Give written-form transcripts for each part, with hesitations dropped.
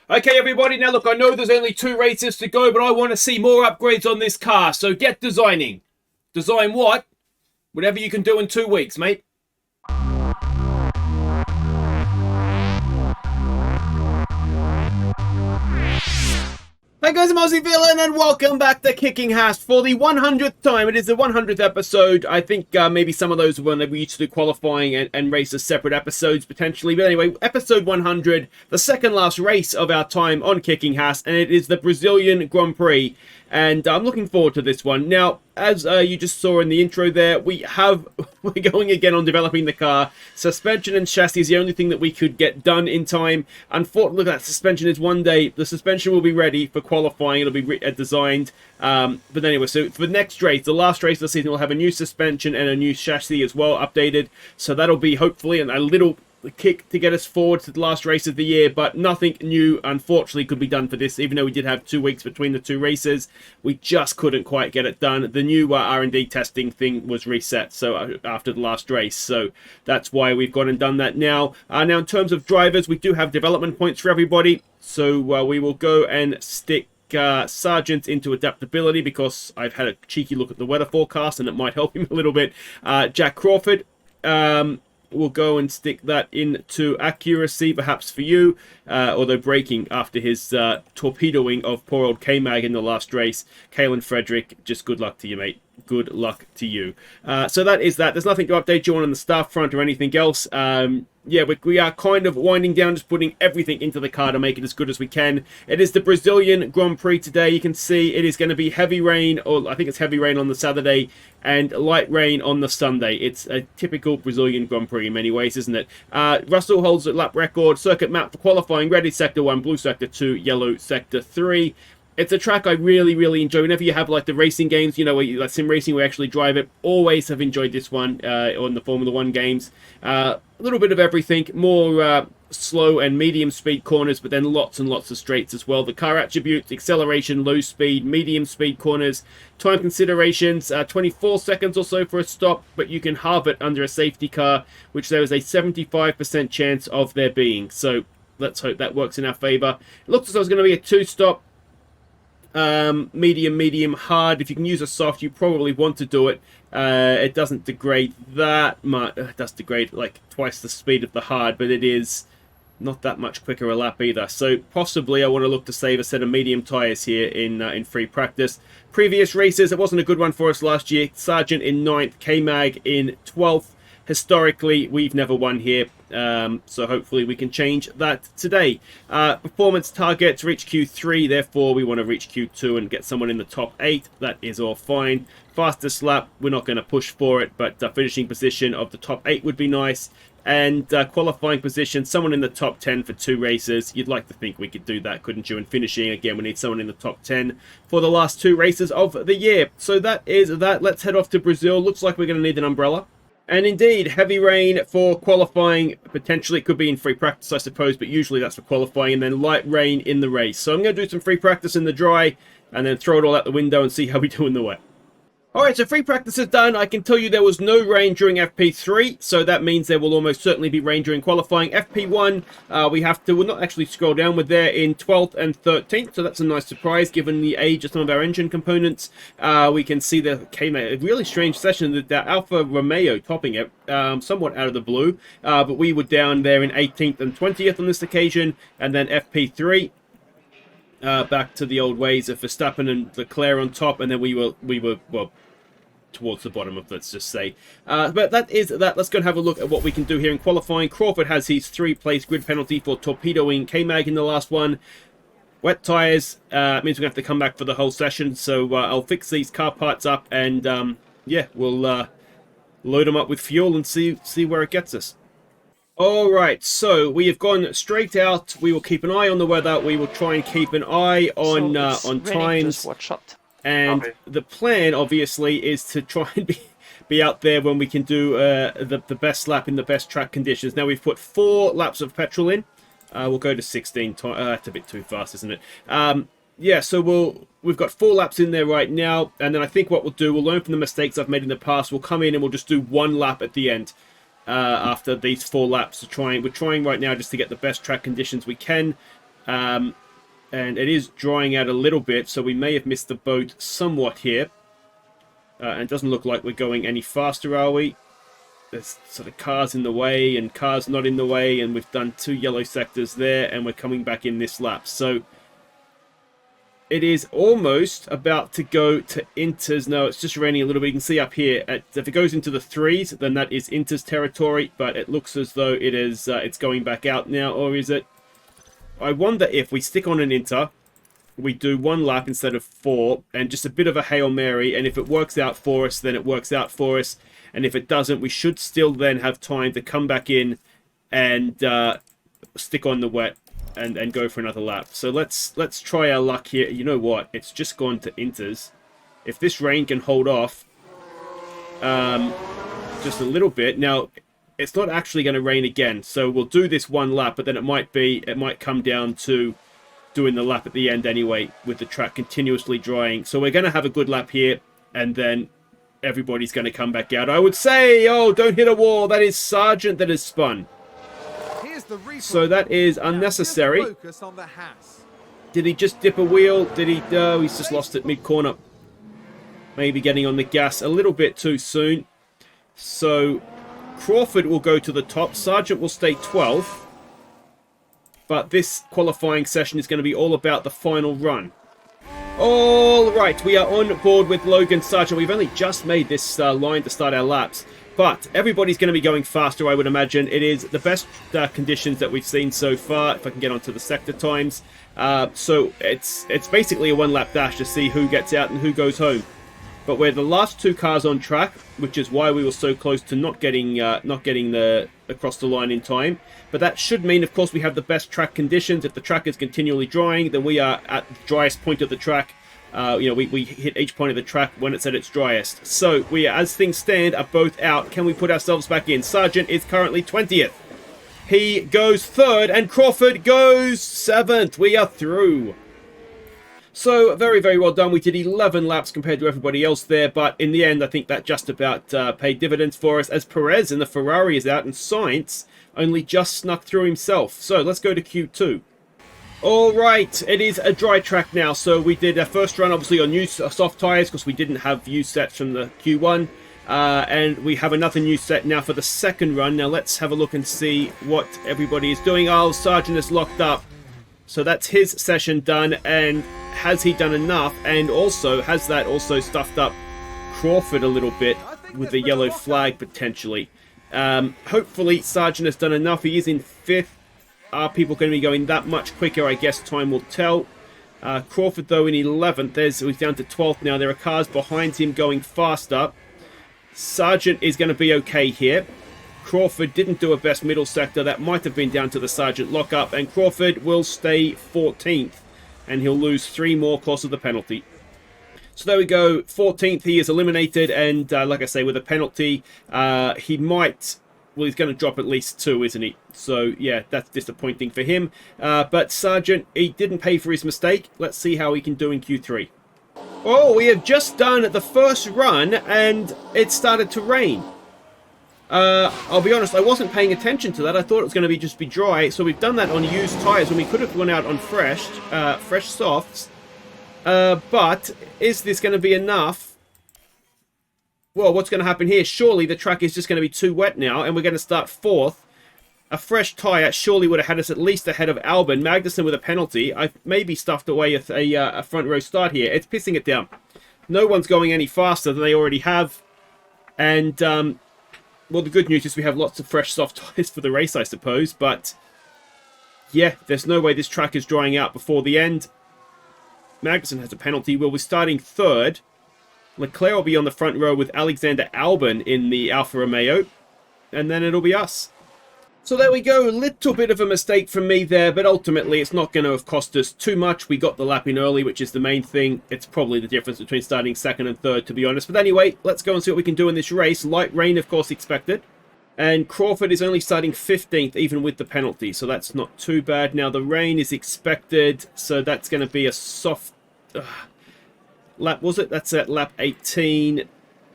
Okay, everybody, now look, I know there's only 2 races to go, but I want to see more upgrades on this car, so get designing. Design what? Whatever you can do in 2 weeks, mate. Hey guys, I'm Aussie Villain and welcome back to Kicking Haas for the 100th time. It is the 100th episode. I think maybe some of those when we used to do qualifying and race as separate episodes potentially. But anyway, episode 100, the second last race of our time on Kicking Haas, and it is the Brazilian Grand Prix. And I'm looking forward to this one. Now, as you just saw in the intro there, we're going again on developing the car. Suspension and chassis is the only thing that we could get done in time. Unfortunately, that suspension is one day. The suspension will be ready for qualifying. It'll be designed. But anyway, so for the next race, the last race of the season, we'll have a new suspension and a new chassis as well updated. So that'll be hopefully a little kick to get us forward to the last race of the year, but nothing new unfortunately could be done for this. Even though we did have 2 weeks between the 2 races, we just couldn't quite get it done. The new R&D testing thing was reset so after the last race, so that's why we've gone and done that now. Now in terms of drivers, we do have development points for everybody, so we will go and stick Sargeant into adaptability because I've had a cheeky look at the weather forecast and it might help him a little bit. Jack Crawford, we'll go and stick that into accuracy, perhaps for you, although braking after his torpedoing of poor old K-Mag in the last race. Kalen Frederick, just good luck to you, mate. Good luck to you. So that is that. There's nothing to update you on the staff front or anything else. Yeah, we are kind of winding down, just putting everything into the car to make it as good as we can. It is the Brazilian Grand Prix today. You can see it is going to be heavy rain, or I think it's heavy rain on the Saturday, and light rain on the Sunday. It's a typical Brazilian Grand Prix in many ways, isn't it? Russell holds a lap record. Circuit map for qualifying: red is Sector 1, blue Sector 2, yellow Sector 3. It's a track I really enjoy. Whenever you have like the racing games, you know, where like sim racing, we actually drive it. Always have enjoyed this one on the Formula 1 games. A little bit of everything, more slow and medium speed corners, but then lots and lots of straights as well. The car attributes: acceleration, low speed, medium speed corners. Time considerations: 24 seconds or so for a stop, but you can halve it under a safety car, which there is a 75% chance of there being. So let's hope that works in our favor. It looks as though it's going to be a 2-stop. Medium, hard. If you can use a soft, you probably want to do it. It doesn't degrade that much. It does degrade like twice the speed of the hard, but it is not that much quicker a lap either. So possibly I want to look to save a set of medium tyres here in free practice. Previous races, it wasn't a good one for us last year. Sargeant in 9th, K-Mag in 12th. Historically, we've never won here, so hopefully we can change that today. Performance targets: reach Q3, therefore we want to reach Q2 and get someone in the top 8. That is all fine. Fastest lap, we're not going to push for it, but finishing position of the top 8 would be nice. And qualifying position, someone in the top 10 for 2 races. You'd like to think we could do that, couldn't you? And finishing, again, we need someone in the top 10 for the last 2 races of the year. So that is that. Let's head off to Brazil. Looks like we're going to need an umbrella. And indeed, heavy rain for qualifying. Potentially it could be in free practice, I suppose, but usually that's for qualifying. And then light rain in the race. So I'm going to do some free practice in the dry and then throw it all out the window and see how we do in the wet. Alright, so free practice is done. I can tell you there was no rain during FP3, so that means there will almost certainly be rain during qualifying. FP1, we'll not actually scroll down, we're there in 12th and 13th, so that's a nice surprise given the age of some of our engine components. We can see there came a really strange session, that Alfa Romeo topping it, somewhat out of the blue, but we were down there in 18th and 20th on this occasion, and then FP3. Back to the old ways of Verstappen and Leclerc on top, and then we were well, towards the bottom of, let's just say. But that is that. Let's go and have a look at what we can do here in qualifying. Crawford has his 3-place grid penalty for torpedoing K-Mag in the last one. Wet tyres means we're going to have to come back for the whole session, so I'll fix these car parts up, and yeah, we'll load them up with fuel and see where it gets us. Alright, so we have gone straight out. We will keep an eye on the weather. We will try and keep an eye on times. And the plan, obviously, is to try and be out there when we can do the best lap in the best track conditions. Now, we've put 4 laps of petrol in. We'll go to 16. That's a bit too fast, isn't it? Yeah, so we've got 4 laps in there right now. And then I think what we'll do, we'll learn from the mistakes I've made in the past. We'll come in and we'll just do 1 lap at the end. After these 4 laps. We're trying right now just to get the best track conditions we can. And it is drying out a little bit, so we may have missed the boat somewhat here. And it doesn't look like we're going any faster, are we? There's sort of cars in the way and cars not in the way, and we've done 2 yellow sectors there, and we're coming back in this lap. So it is almost about to go to Inter's. No, it's just raining a little bit. You can see up here, if it goes into the 3s, then that is Inter's territory, but it looks as though it is it's going back out now, or is it? I wonder if we stick on an Inter, we do 1 lap instead of 4, and just a bit of a Hail Mary, and if it works out for us, then it works out for us, and if it doesn't, we should still then have time to come back in and stick on the wet and go for another lap. So let's try our luck here. You know what? It's just gone to Inter's. If this rain can hold off just a little bit. Now, it's not actually going to rain again, so we'll do this 1 lap, but then it might come down to doing the lap at the end anyway, with the track continuously drying. So we're going to have a good lap here, and then everybody's going to come back out. I would say, oh, don't hit a wall. That is Sargeant that has spun. So that is unnecessary. Did he just dip a wheel? Did he? No, he's just lost it mid-corner. Maybe getting on the gas a little bit too soon. So Crawford will go to the top. Sargeant will stay 12th. But this qualifying session is going to be all about the final run. All right, we are on board with Logan, Sargeant. We've only just made this line to start our laps. But everybody's going to be going faster, I would imagine. It is the best conditions that we've seen so far, if I can get onto the sector times. So it's basically a 1-lap dash to see who gets out and who goes home. But we're the last 2 cars on track, which is why we were so close to not getting across the line in time. But that should mean, of course, we have the best track conditions. If the track is continually drying, then we are at the driest point of the track. We hit each point of the track when it's at its driest. So we, as things stand, are both out. Can we put ourselves back in? Sargeant is currently 20th. He goes 3rd, and Crawford goes 7th. We are through. So, very, very well done. We did 11 laps compared to everybody else there, but in the end, I think that just about paid dividends for us, as Perez in the Ferrari is out, and Sainz only just snuck through himself. So, let's go to Q2. Alright, it is a dry track now, so we did our first run, obviously, on new soft tyres, because we didn't have used sets from the Q1, and we have another new set now for the second run. Now, let's have a look and see what everybody is doing. Oh, Sargeant is locked up. So that's his session done, and has he done enough? And also, has that also stuffed up Crawford a little bit with the yellow flag potentially? Hopefully Sargeant has done enough. He is in 5th. Are people going to be going that much quicker? I guess time will tell. Crawford, though, in 11th. He's down to 12th now. There are cars behind him going faster. Sargeant is going to be okay here. Crawford didn't do a best middle sector. That might have been down to the Sargeant lockup. And Crawford will stay 14th. And he'll lose 3 more course of the penalty. So there we go. 14th, he is eliminated. And like I say, with a penalty, he might... Well, he's going to drop at least 2, isn't he? So, yeah, that's disappointing for him. But Sargeant, he didn't pay for his mistake. Let's see how he can do in Q3. Oh, we have just done the first run, and it started to rain. I'll be honest, I wasn't paying attention to that. I thought it was going to just be dry. So we've done that on used tyres when we could have gone out on fresh softs. But is this going to be enough? Well, what's going to happen here? Surely the track is just going to be too wet now, and we're going to start 4th. A fresh tyre surely would have had us at least ahead of Albon. Magnussen with a penalty. I've maybe stuffed away a front row start here. It's pissing it down. No one's going any faster than they already have. And, well, the good news is we have lots of fresh soft tyres for the race, I suppose. But, yeah, there's no way this track is drying out before the end. Magnussen has a penalty. Well, we're starting 3rd. Leclerc will be on the front row with Alexander Albon in the Alfa Romeo. And then it'll be us. So there we go. A little bit of a mistake from me there, but ultimately it's not going to have cost us too much. We got the lap in early, which is the main thing. It's probably the difference between starting 2nd and 3rd, to be honest. But anyway, let's go and see what we can do in this race. Light rain, of course, expected. And Crawford is only starting 15th, even with the penalty. So that's not too bad. Now, the rain is expected, so that's going to be a soft... lap, was it? That's at lap 18.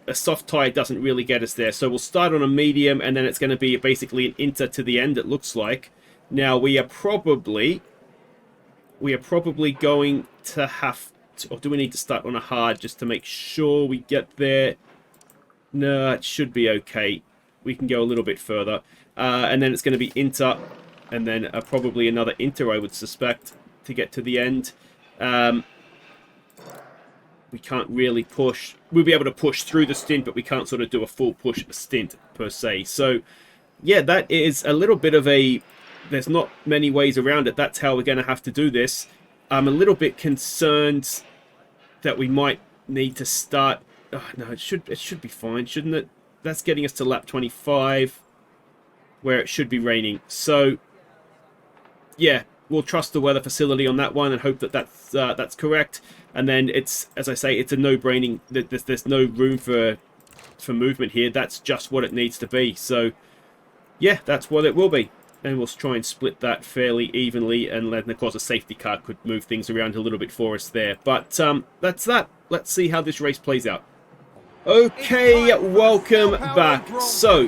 A soft tyre doesn't really get us there. So we'll start on a medium, and then it's going to be basically an inter to the end, it looks like. Now, we are probably we are probably going to have to, or do we need to start on a hard just to make sure we get there? No, it should be okay. We can go a little bit further. And then it's going to be inter, and then probably another inter, I would suspect, to get to the end. We can't really push. We'll be able to push through the stint, but we can't sort of do a full push stint, per se. So, yeah, that is a little bit of a... There's not many ways around it. That's how we're going to have to do this. I'm a little bit concerned that we might need to start... Oh, no, it should be fine, shouldn't it? That's getting us to lap 25, where it should be raining. So, yeah, we'll trust the weather facility on that one and hope that that's correct. And then it's, as I say, it's a no-braining. There's no room for movement here. That's just what it needs to be. So, yeah, that's what it will be. And we'll try and split that fairly evenly. And then, of course, a safety car could move things around a little bit for us there. But that's that. Let's see how this race plays out. Okay, welcome back. So,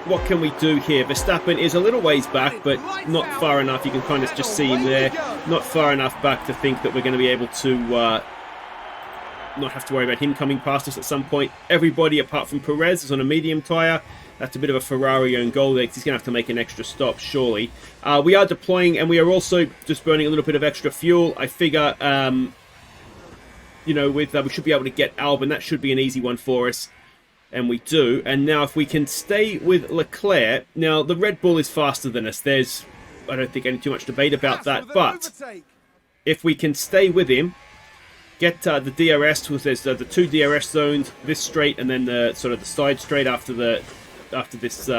what can we do here? Verstappen is a little ways back, but not far enough. You can kind of just see him there. Not far enough back to think that we're going to be able to not have to worry about him coming past us at some point. Everybody apart from Perez is on a medium tyre. That's a bit of a Ferrari own goal there. He's going to have to make an extra stop, surely. We are deploying, and we are also just burning a little bit of extra fuel. I figure, you know, we should be able to get Albon. That should be an easy one for us. And we do. And now if we can stay with Leclerc... Now, the Red Bull is faster than us. There's, I don't think, any too much debate about that. But if we can stay with him, get the DRS, because there's the two DRS zones, this straight and then the sort of the side straight after this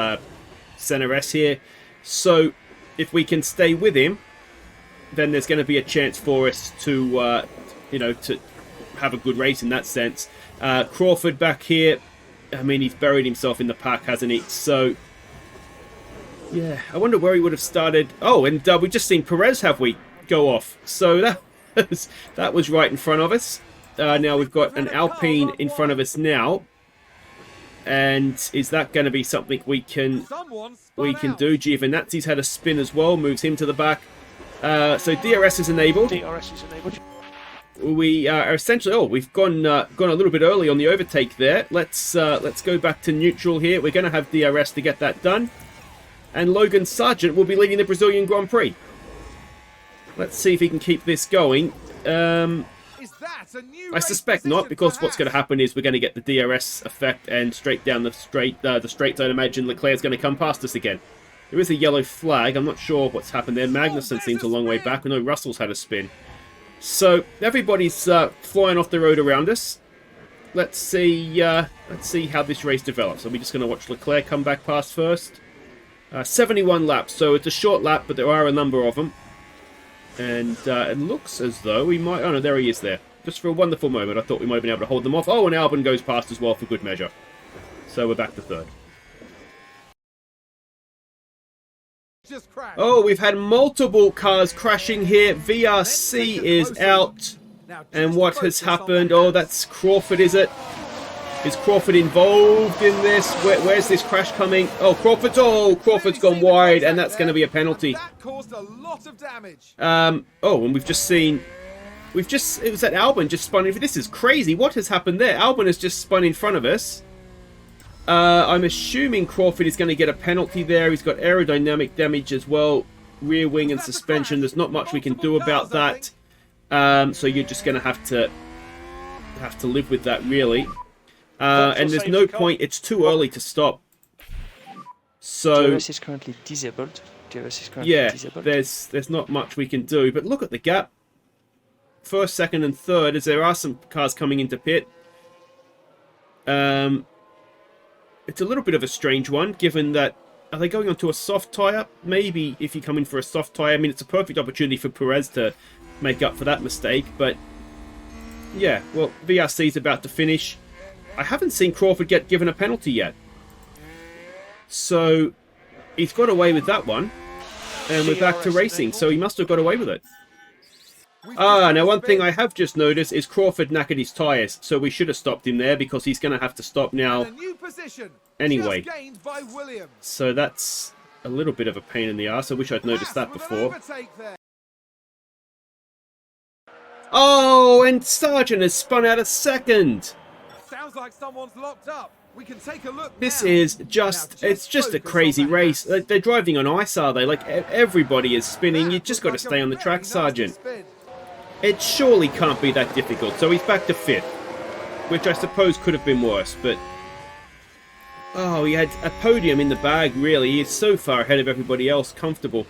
center S here. So if we can stay with him, then there's going to be a chance for us to, you know, to have a good race in that sense. Crawford back here. I mean, he's buried himself in the pack, hasn't he? So, yeah, I wonder where he would have started. Oh, and we've just seen Perez, have we, go off. So that was right in front of us. Now we've got an Alpine in front of us now. And is that going to be something we can do? Giovinazzi's had a spin as well, moves him to the back. So DRS is enabled. DRS is enabled. We are essentially... Oh, we've gone a little bit early on the overtake there. Let's go back to neutral here. We're going to have DRS to get that done. And Logan Sargeant will be leading the Brazilian Grand Prix. Let's see if he can keep this going. I suspect not, because what's going to happen is we're going to get the DRS effect, and straight down the straight, I'd imagine Leclerc's going to come past us again. There is a yellow flag. I'm not sure what's happened there. Magnussen seems a long way back. I know Russell's had a spin. So everybody's flying off the road around us. Let's see how this race develops. Are we just going to watch Leclerc come back past first? 71 laps, so it's a short lap, but there are a number of them. And it looks as though we might... Oh no, there he is there. Just for a wonderful moment, I thought we might have been able to hold them off. Oh, and Albon goes past as well for good measure. So we're back to third. Oh, we've had multiple cars crashing here. VRC is out. And what has happened? Oh, that's Crawford, is it? Is Crawford involved in this? Where's this crash coming? Oh, Crawford's gone wide, and that's going to be a penalty. That caused a lot of damage. Oh, and we've just seen... it was that Albon just spun in. This is crazy. What has happened there? Albon has just spun in front of us. I'm assuming Crawford is going to get a penalty there. He's got aerodynamic damage as well. Rear wing and suspension. There's not much we can do about that. So you're just going to have to live with that, really. And there's no point. It's too early to stop. So DRS is currently disabled. There's not much we can do. But look at the gap. First, second, and third, as there are some cars coming into pit. It's a little bit of a strange one, given that... Are they going onto a soft tyre? Maybe if you come in for a soft tyre. I mean, it's a perfect opportunity for Perez to make up for that mistake. But, yeah, well, VRC's about to finish. I haven't seen Crawford get given a penalty yet. So, he's got away with that one. And we're back to racing, so he must have got away with it. Now one thing I have just noticed is Crawford knackered his tyres, so we should have stopped him there because he's going to have to stop now anyway. So that's a little bit of a pain in the arse. I wish I'd noticed that before. Oh, and Sargeant has spun out a second. Sounds like someone's locked up. We can take a look This now. is just, it's just a crazy race. They're driving on ice, are they? Like, everybody is spinning. You just got to stay on the track, Sargeant. It surely can't be that difficult. So he's back to 5th, which I suppose could have been worse, but... Oh, he had a podium in the bag, really. He is so far ahead of everybody else. Comfortable.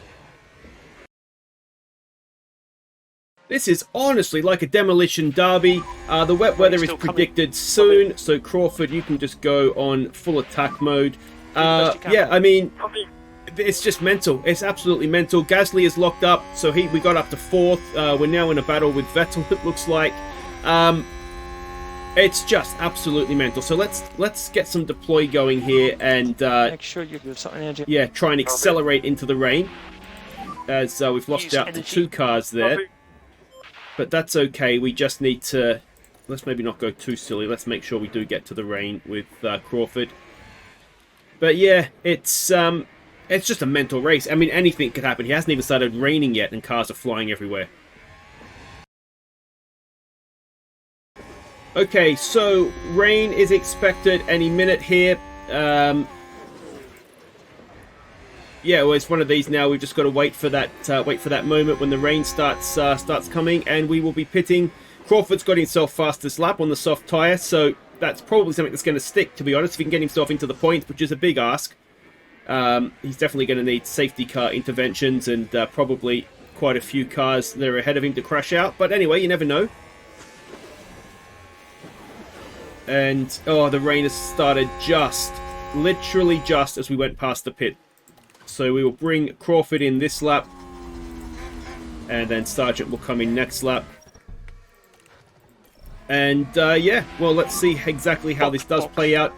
This is honestly like a demolition derby. The wet weather is predicted soon, so Crawford, you can just go on full attack mode. Yeah, I mean, it's just mental. It's absolutely mental. Gasly is locked up, so we got up to 4th. We're now in a battle with Vettel, it looks like. It's just absolutely mental. So let's get some deploy going here and make sure you give some energy. yeah, try and accelerate into the rain, as we've lost out to 2 cars there. But that's okay. We just need to... Let's maybe not go too silly. Let's make sure we do get to the rain with Crawford. But yeah, it's just a mental race. I mean, anything could happen. He hasn't even started raining yet, and cars are flying everywhere. Okay, so rain is expected any minute here. Yeah, well, it's one of these now. We've just got to wait for that moment when the rain starts coming, and we will be pitting. Crawford's got himself fastest lap on the soft tyre, so that's probably something that's going to stick, to be honest, if he can get himself into the points, which is a big ask. He's definitely going to need safety car interventions and probably quite a few cars that are ahead of him to crash out. But anyway, you never know. And, oh, the rain has started literally just as we went past the pit. So we will bring Crawford in this lap, and then Sargeant will come in next lap. And yeah, well, let's see exactly how this does play out.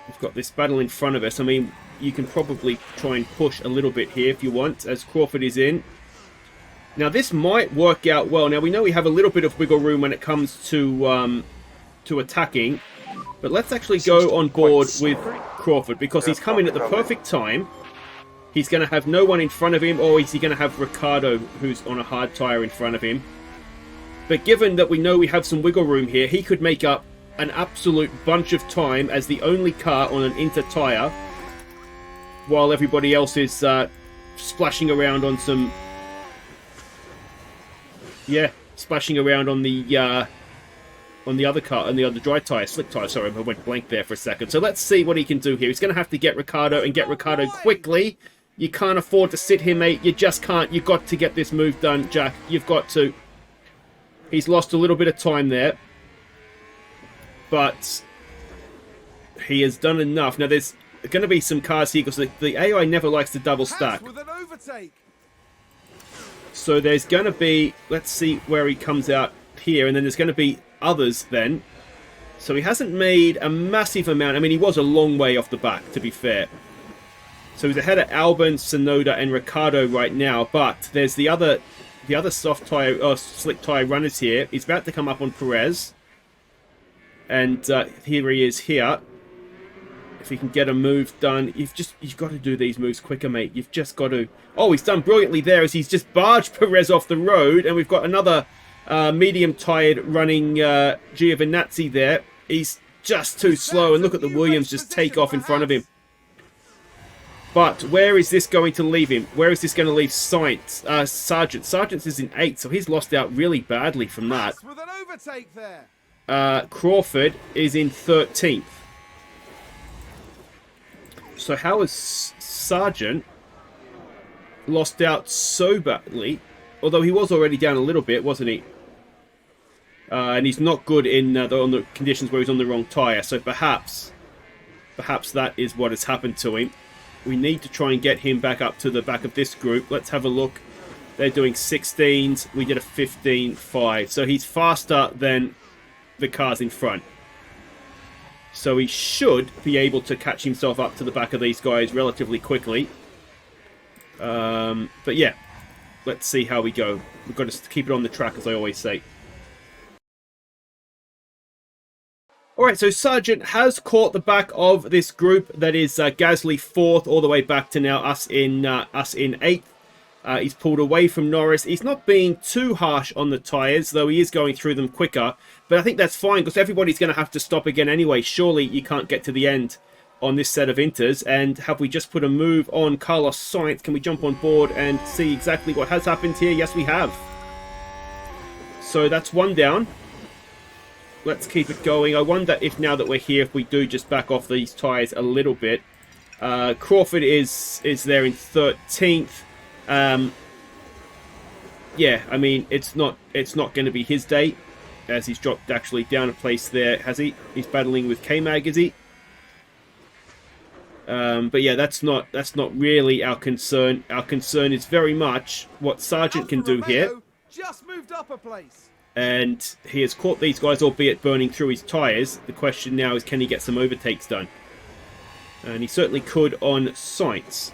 We've got this battle in front of us. I mean, you can probably try and push a little bit here if you want, as Crawford is in. Now, this might work out well. Now, we know we have a little bit of wiggle room when it comes to attacking. But let's actually go on board with Crawford, because he's coming at the perfect time. He's going to have no one in front of him, or is he going to have Ricciardo, who's on a hard tyre, in front of him? But given that we know we have some wiggle room here, he could make up an absolute bunch of time as the only car on an inter tyre, while everybody else is splashing around on some... Yeah, splashing around on the other car, on the other dry tyre, slick tyre. Sorry, I went blank there for a second. So let's see what he can do here. He's going to have to get Ricciardo, and get Ricciardo quickly. You can't afford to sit here, mate. You just can't. You've got to get this move done, Jack. You've got to. He's lost a little bit of time there, but he has done enough. Now, there's going to be some cars here, because the AI never likes to double stack. So there's going to be... Let's see where he comes out here, and then there's going to be others then. So he hasn't made a massive amount. I mean, he was a long way off the back, to be fair. So he's ahead of Albon, Tsunoda, and Ricciardo right now, but there's the other soft tyre, or slick tyre runners here. He's about to come up on Perez, and here he is here. If he can get a move done, you've got to do these moves quicker, mate. You've just got to... Oh, he's done brilliantly there as he's just barged Perez off the road, and we've got another medium-tired running Giovinazzi there. He's just too slow, and look at the Williams just take off in front of him. But where is this going to leave him? Where is this going to leave Sargeant? Sargeant is in 8th, so he's lost out really badly from that. Crawford is in 13th. So how has Sargeant lost out so badly? Although he was already down a little bit, wasn't he? And he's not good in on the conditions where he's on the wrong tyre. So perhaps that is what has happened to him. We need to try and get him back up to the back of this group. Let's have a look. They're doing 16s. We did a 15.5. So he's faster than the cars in front. So he should be able to catch himself up to the back of these guys relatively quickly. But yeah, let's see how we go. We've got to keep it on the track, as I always say. Alright, so Sargeant has caught the back of this group. That is Gasly 4th, all the way back to now us in 8th. He's pulled away from Norris. He's not being too harsh on the tyres, though he is going through them quicker. But I think that's fine, because everybody's going to have to stop again anyway. Surely you can't get to the end on this set of inters. And have we just put a move on Carlos Sainz? Can we jump on board and see exactly what has happened here? Yes, we have. So that's one down. Let's keep it going. I wonder if now that we're here, if we do just back off these tyres a little bit. Crawford is there in 13th. Yeah, I mean, it's not going to be his day, as he's dropped actually down a place there, has he? He's battling with K-Mag, is he? But yeah, that's not really our concern. Our concern is very much what Sargeant can do here. Just moved up a place. And he has caught these guys, albeit burning through his tyres. The question now is, can he get some overtakes done? And he certainly could on Sainz.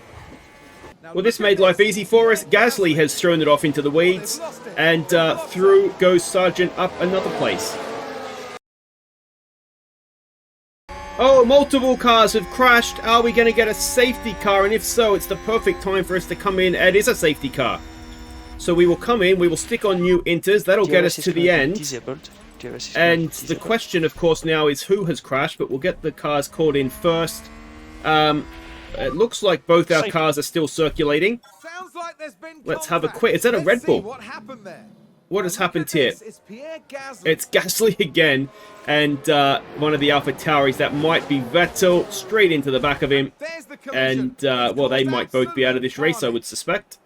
Well, this made life easy for us. Gasly has thrown it off into the weeds. And through goes Sargeant up another place. Oh, multiple cars have crashed. Are we going to get a safety car? And if so, it's the perfect time for us to come in. It is a safety car. So we will come in, we will stick on new inters, that'll get us to the end. And the question, of course, now is who has crashed, but we'll get the cars called in first. It looks like both our cars are still circulating. Sounds like there's been Let's have a quick... Is that a Red Bull? What happened there? What has happened here? It's Gasly again, and one of the Alpha Tauris. That might be Vettel, straight into the back of him. And, well, they might both be out of this race, I would suspect.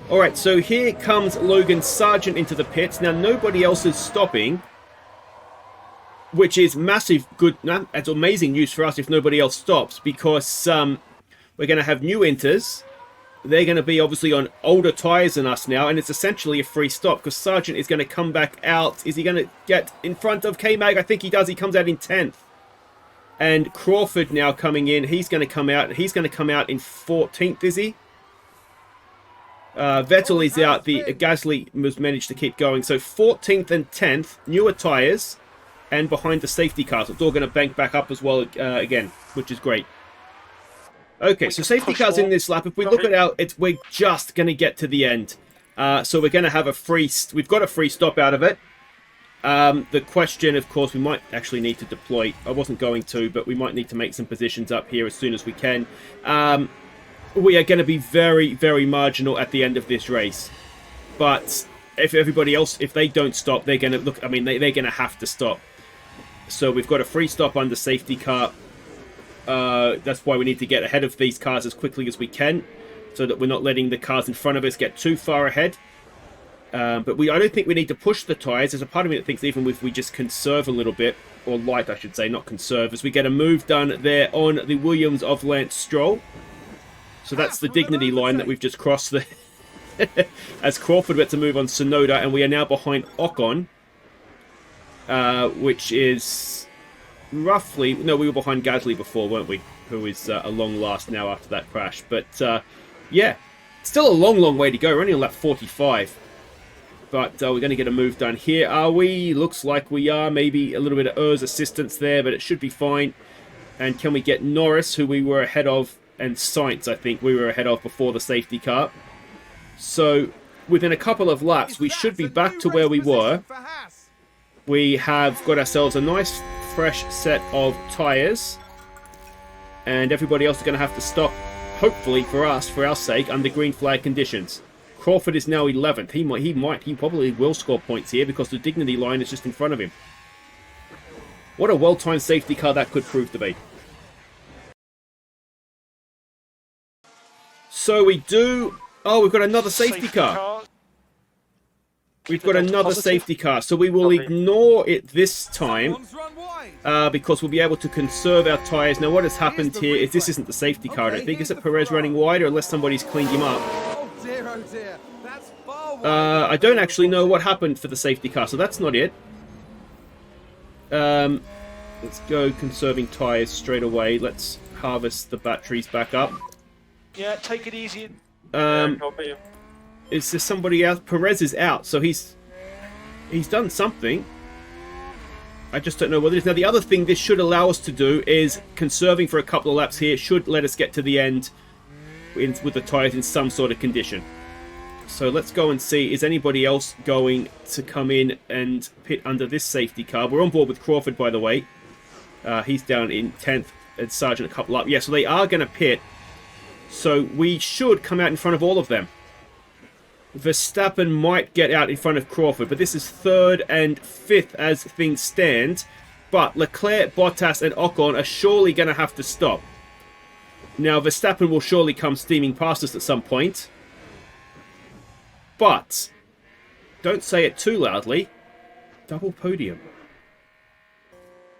Alright, so here comes Logan Sargeant into the pits. Now, nobody else is stopping, which is massive, good, that's amazing news for us if nobody else stops, because we're going to have new inters. They're going to be obviously on older tyres than us now, and it's essentially a free stop, because Sargeant is going to come back out. Is he going to get in front of K-Mag? I think he does. He comes out in 10th. And Crawford now coming in. He's going to come out. He's going to come out in 14th, is he? Vettel is out. The Gasly has managed to keep going. So 14th and 10th, newer tyres, and behind the safety cars. It's all going to bank back up as well again, which is great. Okay, so safety cars in this lap. If we look at we're just going to get to the end. So we're going to have we've got a free stop out of it. The question, of course, we might actually need to deploy. I wasn't going to, but we might need to make some positions up here as soon as we can. We are going to be very, very marginal at the end of this race. But if everybody else, if they don't stop, they're going to look, I mean, they're going to have to stop. So we've got a free stop under safety car. That's why we need to get ahead of these cars as quickly as we can, so that we're not letting the cars in front of us get too far ahead. But I don't think we need to push the tyres. There's a part of me that thinks even if we just conserve a little bit, or light, I should say, not conserve, as we get a move done there on the Williams of Lance Stroll. So that's the dignity line that we've just crossed there. As Crawford gets a move on Tsunoda, and we are now behind Ocon, which is roughly... No, we were behind Gasly before, weren't we? Who is a long last now after that crash. But, yeah, still a long, long way to go. We're only on lap 45. But we're going to get a move done here, are we? Looks like we are. Maybe a little bit of Er's assistance there, but it should be fine. And can we get Norris, who we were ahead of, and Sainz, I think, we were ahead of before the safety car. So, within a couple of laps, we should be back to where we were. We have got ourselves a nice, fresh set of tyres. And everybody else is going to have to stop, hopefully for us, for our sake, under green flag conditions. Crawford is now 11th. He probably will score points here because the dignity line is just in front of him. What a well-timed safety car that could prove to be. So we do... Oh, we've got another safety car. We've got another safety car. So we will ignore it this time because we'll be able to conserve our tyres. Now what has happened here is this isn't the safety car, I don't think. Is it Perez running wide, or unless somebody's cleaned him up? I don't actually know what happened for the safety car, so that's not it. Let's go conserving tyres straight away. Let's harvest the batteries back up. Yeah, take it easy. Is there somebody else? Perez is out, so he's done something. I just don't know what it is. Now, the other thing this should allow us to do is conserving for a couple of laps here should let us get to the end with the tyres in some sort of condition. So let's go and see, is anybody else going to come in and pit under this safety car? We're on board with Crawford, by the way. He's down in 10th, and Sargeant a couple up. Yeah, so they are going to pit. So we should come out in front of all of them. Verstappen might get out in front of Crawford, but this is 3rd and 5th as things stand. But Leclerc, Bottas, and Ocon are surely going to have to stop. Now, Verstappen will surely come steaming past us at some point. But, don't say it too loudly, double podium.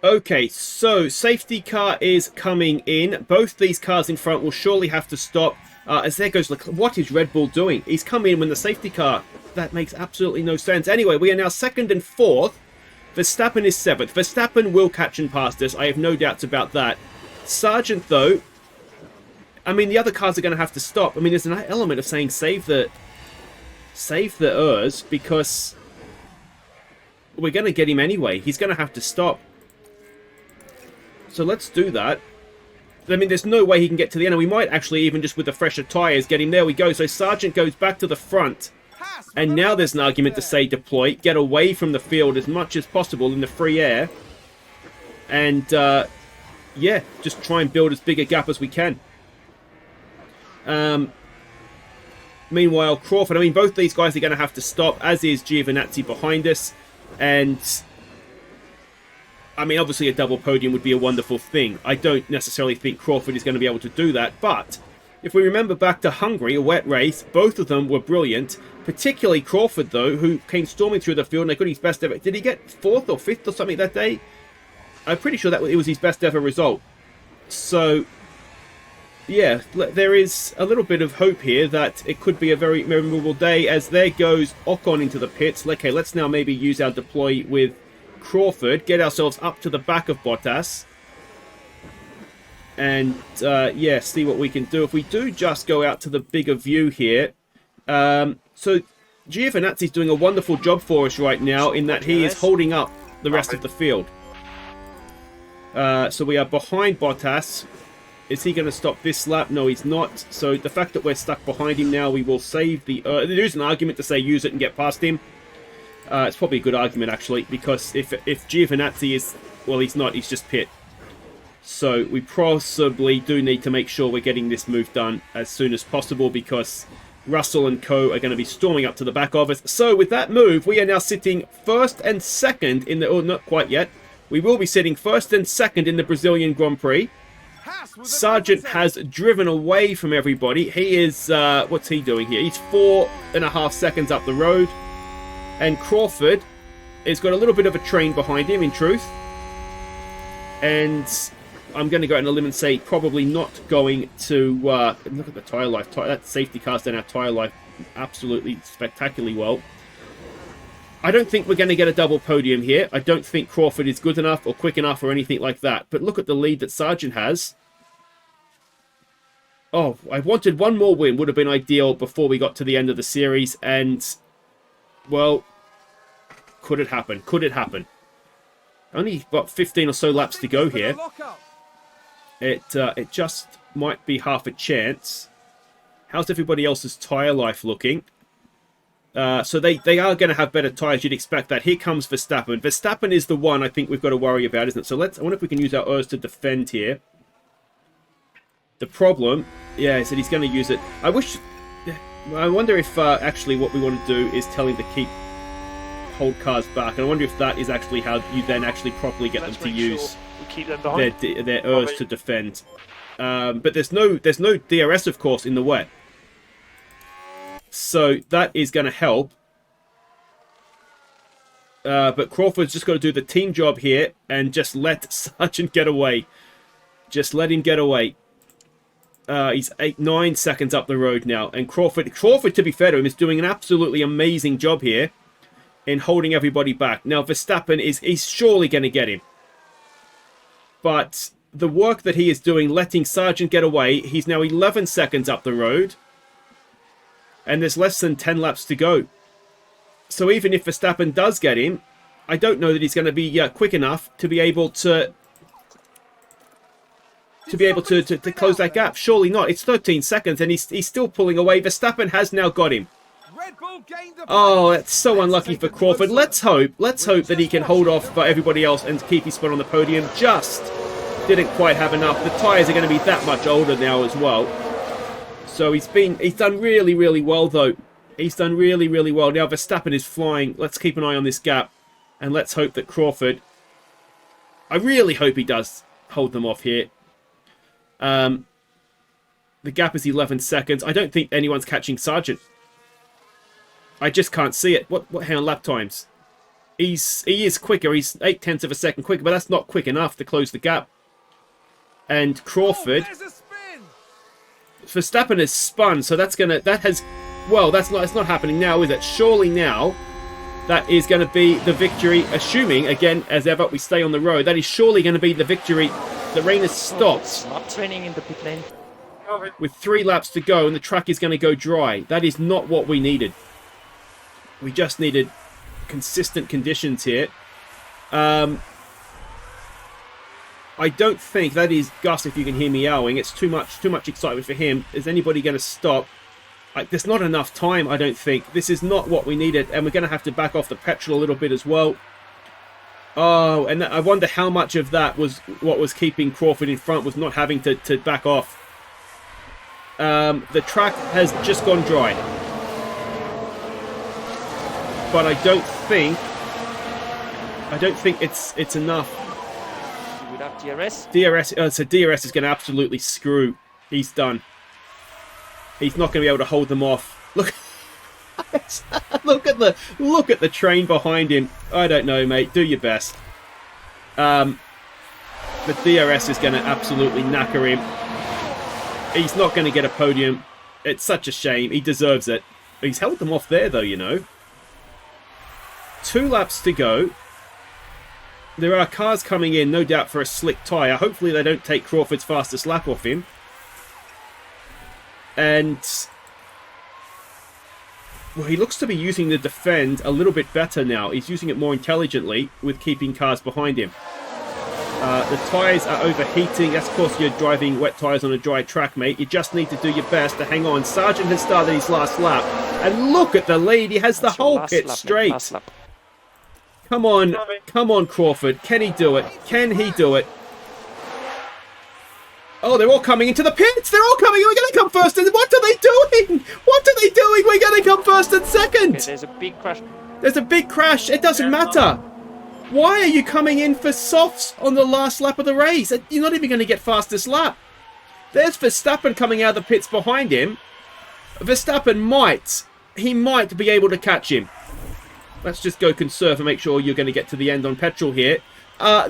Okay, so safety car is coming in. Both these cars in front will surely have to stop. As there goes Leclerc. What is Red Bull doing? He's come in when the safety car... That makes absolutely no sense. Anyway, we are now 2nd and 4th. Verstappen is 7th. Verstappen will catch and pass us. I have no doubts about that. Sargeant, though... I mean, the other cars are going to have to stop. I mean, there's an element of saying save the Urs, because we're going to get him anyway. He's going to have to stop. So let's do that. I mean, there's no way he can get to the end. And we might actually, even just with the fresher tyres, get him. There we go. So Sargeant goes back to the front. And now there's an argument to say deploy. Get away from the field as much as possible in the free air. And, yeah, just try and build as big a gap as we can. Meanwhile, Crawford, I mean, both these guys are going to have to stop, as is Giovinazzi behind us. And, I mean, obviously a double podium would be a wonderful thing. I don't necessarily think Crawford is going to be able to do that. But, if we remember back to Hungary, a wet race, both of them were brilliant. Particularly Crawford, though, who came storming through the field and got his best ever. Did he get 4th or 5th or something that day? I'm pretty sure that it was his best ever result. So... yeah, there is a little bit of hope here that it could be a very memorable day, as there goes Ocon into the pits. Okay, let's now maybe use our deploy with Crawford, get ourselves up to the back of Bottas, and yeah, see what we can do. If we do just go out to the bigger view here, so Giovinazzi's doing a wonderful job for us right now in that he is holding up the rest of the field. So we are behind Bottas. Is he going to stop this lap? No, he's not. So the fact that we're stuck behind him now, we will save the... there is an argument to say use it and get past him. It's probably a good argument, actually, because if Giovinazzi is... well, he's not. He's just pit. So we possibly do need to make sure we're getting this move done as soon as possible, because Russell and co are going to be storming up to the back of us. So with that move, we are now sitting 1st and 2nd in the... oh, not quite yet. We will be sitting 1st and 2nd in the Brazilian Grand Prix. Sargeant has driven away from everybody. He is, what's he doing here? He's 4.5 seconds up the road. And Crawford has got a little bit of a train behind him, in truth. And I'm going to go out on a limb and say probably not going to, look at the tyre life. That safety car's done our tyre life absolutely spectacularly well. I don't think we're going to get a double podium here. I don't think Crawford is good enough or quick enough or anything like that. But look at the lead that Sargeant has. Oh, I wanted one more win. Would have been ideal before we got to the end of the series. And, well, could it happen? Could it happen? Only, what, 15 or so laps to go here. It just might be half a chance. How's everybody else's tyre life looking? So they are going to have better tyres. You'd expect that. Here comes Verstappen. Verstappen is the one I think we've got to worry about, isn't it? So I wonder if we can use our Urs to defend here. The problem, yeah, is that he's going to use it. I wonder if actually what we want to do is tell him to hold cars back. And I wonder if that is actually how you then actually properly get them to use their Urs to defend. But there's no DRS, of course, in the wet. So that is going to help. But Crawford's just got to do the team job here and just let Sargeant get away. Just let him get away. He's 9 seconds up the road now. And Crawford, to be fair to him, is doing an absolutely amazing job here in holding everybody back. Now, Verstappen he's surely going to get him. But the work that he is doing, letting Sargeant get away, he's now 11 seconds up the road. And there's less than 10 laps to go. So even if Verstappen does get him, I don't know that he's going to be quick enough to be able to close that gap. Surely not. It's 13 seconds and he's still pulling away. Verstappen has now got him. Red Bull gained a Oh, place. it's so unlucky for Crawford. Let's hope that he can hold off everybody else and keep his spot on the podium. Just didn't quite have enough. The tyres are going to be that much older now as well. So he's done really, really well though. He's done really, really well. Now Verstappen is flying. Let's keep an eye on this gap. And let's hope that Crawford... I really hope he does hold them off here. The gap is 11 seconds. I don't think anyone's catching Sargeant. I just can't see it. What hang on, lap times? He is quicker. He's 0.8 of a second quicker, but that's not quick enough to close the gap. And Crawford... there's a spin. Verstappen has spun, so that's not happening now, is it? Surely now that is going to be the victory, assuming again as ever we stay on the road. That is surely going to be the victory. The rain has stopped. Not training in the pit lane. With 3 laps to go and the track is going to go dry. That is not what we needed. We just needed consistent conditions here. I don't think that is Gus, if you can hear me yowling. It's too much excitement for him. Is anybody going to stop? There's not enough time, I don't think. This is not what we needed, and we're going to have to back off the petrol a little bit as well. Oh, and I wonder how much of that was what was keeping Crawford in front, was not having to back off. The track has just gone dry. But I don't think it's enough. Without DRS? So DRS is going to absolutely screw. He's done. He's not going to be able to hold them off. Look, look at the train behind him. I don't know, mate. Do your best. The DRS is going to absolutely knacker him. He's not going to get a podium. It's such a shame. He deserves it. He's held them off there, though, you know. 2 laps to go. There are cars coming in, no doubt, for a slick tyre. Hopefully they don't take Crawford's fastest lap off him. And... well, he looks to be using the defend a little bit better now. He's using it more intelligently with keeping cars behind him. The tyres are overheating. That's, of course, you're driving wet tyres on a dry track, mate. You just need to do your best to hang on. Sargeant has started his last lap. And look at the lead. He has the whole pit straight. Come on, Crawford. Can he do it? Can he do it? Oh, they're all coming into the pits. They're all coming. We're going to come first. And what are they doing? What are they doing? We're going to come first and second. Okay, there's a big crash. There's a big crash. It doesn't matter. Why are you coming in for softs on the last lap of the race? You're not even going to get fastest lap. There's Verstappen coming out of the pits behind him. Verstappen might be able to catch him. Let's just go conserve and make sure you're going to get to the end on petrol here.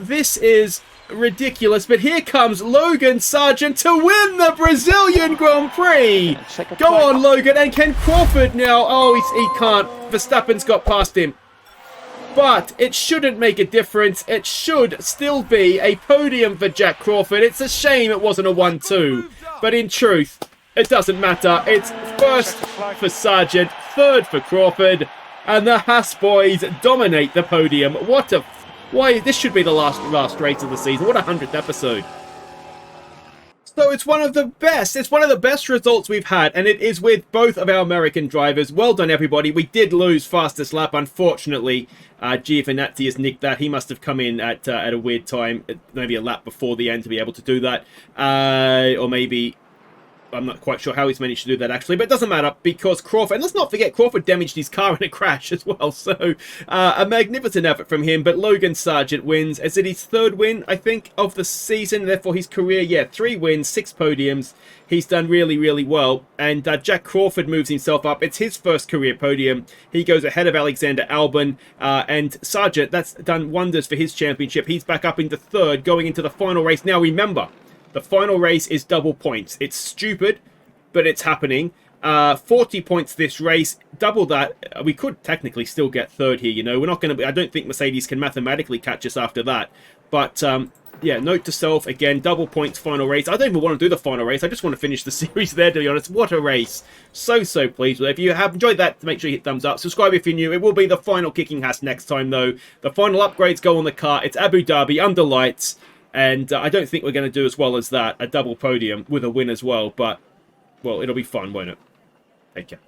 This is ridiculous, but here comes Logan Sargeant to win the Brazilian Grand Prix. Go on, Logan, and can Crawford now? Oh, he can't. Verstappen's got past him. But it shouldn't make a difference. It should still be a podium for Jack Crawford. It's a shame it wasn't a 1-2. But in truth, it doesn't matter. It's first for Sargeant, third for Crawford, and the Haas boys dominate the podium. Why, this should be the last race of the season. What a 100th episode. So it's one of the best. It's one of the best results we've had, and it is with both of our American drivers. Well done, everybody. We did lose fastest lap, unfortunately. Giovinazzi has nicked that. He must have come in at a weird time, maybe a lap before the end to be able to do that. Or maybe... I'm not quite sure how he's managed to do that, actually, but it doesn't matter because Crawford, and let's not forget, Crawford damaged his car in a crash as well, so a magnificent effort from him, but Logan Sargeant wins. Is it his 3rd win, I think, of the season, therefore his career? Yeah, 3 wins, 6 podiums. He's done really, really well, and Jack Crawford moves himself up. It's his first career podium. He goes ahead of Alexander Albon, and Sargeant, that's done wonders for his championship. He's back up into 3rd, going into the final race. Now, remember, the final race is double points. It's stupid, but it's happening. 40 points this race, double that. We could technically still get 3rd here, you know. We're not going to... I don't think Mercedes can mathematically catch us after that. But, yeah, note to self, again, double points final race. I don't even want to do the final race. I just want to finish the series there, to be honest. What a race. So pleased with it. If you have enjoyed that, make sure you hit thumbs up. Subscribe if you're new. It will be the final Kicking Haas next time, though. The final upgrades go on the car. It's Abu Dhabi, under lights. And I don't think we're going to do as well as that, a double podium with a win as well. But, well, it'll be fun, won't it? Take care.